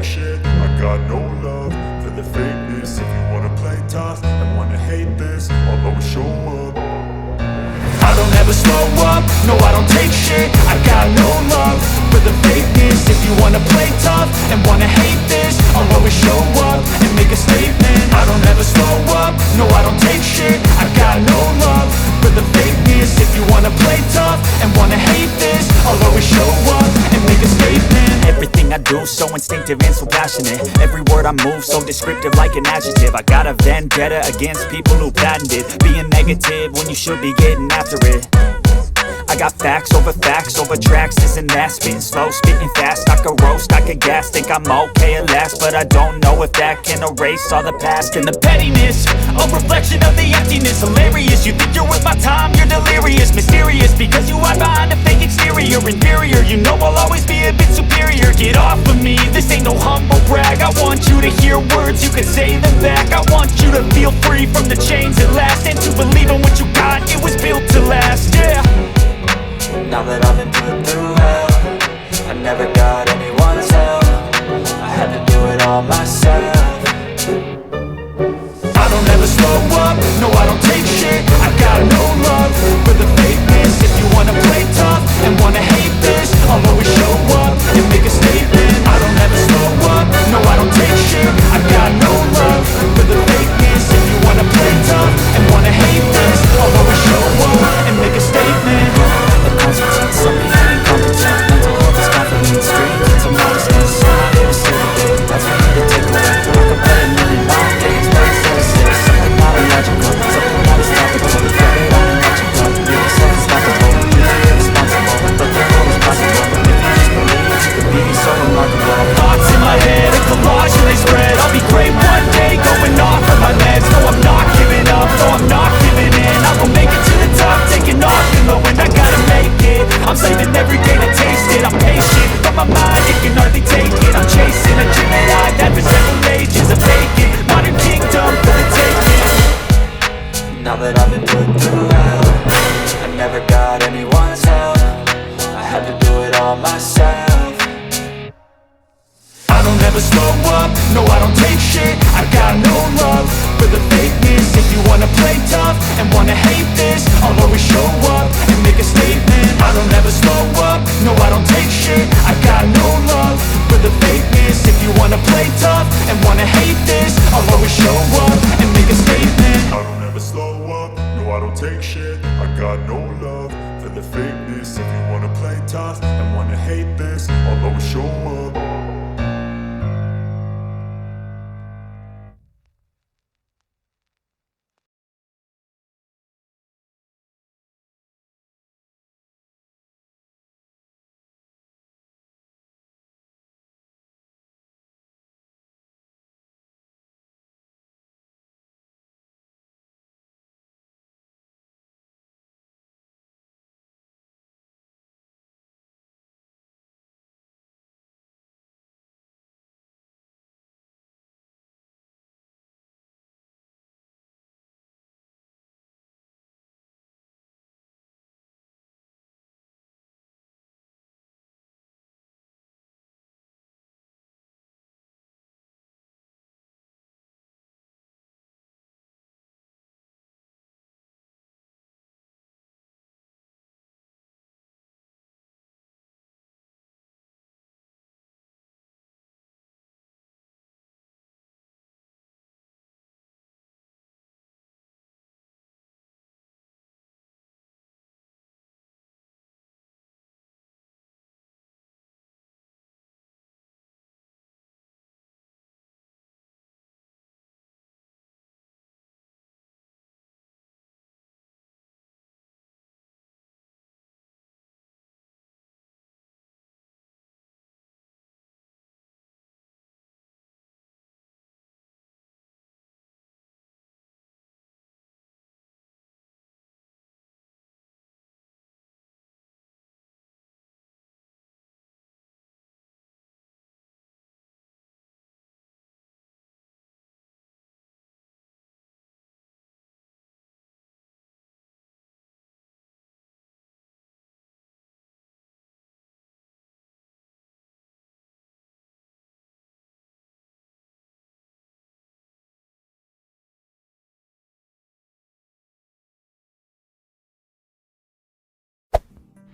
take shit. I got no love for the fakeness. If you wanna play tough and wanna hate this, I'll always show up. I don't ever slow up, no I don't take shit. I got no love for the fakeness. If you wanna play tough and wanna hate this, I'll always show up and make a statement. I don't ever slow up, no I don't take shit. I got no love for the fakeness. If you wanna play tough and wanna hate this, I'll always show up and make a statement. Everything I do so instinctive and so passionate. Every word I move so descriptive like an adjective. I got a vendetta against people who patented being negative when you should be getting after it. I got facts over tracks, this and that. Spitting slow, spitting fast, I could roast, I could gas. Think I'm okay at last, but I don't know if that can erase all the past. And the pettiness, a reflection of the emptiness. Hilarious, you think you're worth my time, you're delirious. Mysterious, because you hide behind a fake exterior. Inferior, you know I'll always be a bit superior. Get off of me, this ain't no humble brag. I want you to hear words, you can say them back. I want you to feel free from the chains at last, and to believe in what you got, it was built to last, yeah. Now that I've been put through hell, I never got anyone's help. I had to do it all myself. I don't ever slow up, no I don't take shit. I got no love for the fakeness. If you wanna play tough and wanna hate this, I'll always show up and make a statement. I don't ever slow up, no I don't take shit. I got no love for the fakeness. If you wanna play tough and wanna hate this, I'll always show up and make a statement. Consequence, some being incompetent. Mental health is confidence, straight into modestness. I'm here to say the day, that's for me to take away. I could play a million long games, but instead of six, something not illogical, something not as topical. Thread it on and let you go. Make yourself unstoppable, be irresponsible, but the world is possible. If you just believe, you could be so remarkable. Thoughts in my head, a collage and they spread. I'll be great one day, going off of my meds. No, I'm not giving up, no, I'm not giving in. I will make it to the top, taking off in the wind. I gotta make it, I'm saving every day to taste it. I'm patient, but my mind, it can hardly take it. I'm chasing a dream that I've had for several ages. A vacant, modern kingdom for the taking. Now that I've been put through hell, I never got anyone's help. I had to do it all myself. I don't ever slow up, no I don't take shit. I got no love for the fakeness. If you wanna play tough and wanna hate this, I'll always show up and make a statement. I don't ever slow up, no I don't take shit. I got no love for the fakeness. If you wanna play tough and wanna hate this, I'll always show up and make a statement. I don't ever slow up, no I don't take shit. I got no love for the fakeness. If you wanna play tough and wanna hate this, I'll always show up.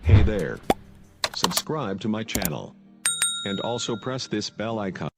Hey there. Subscribe to my channel. And also press this bell icon.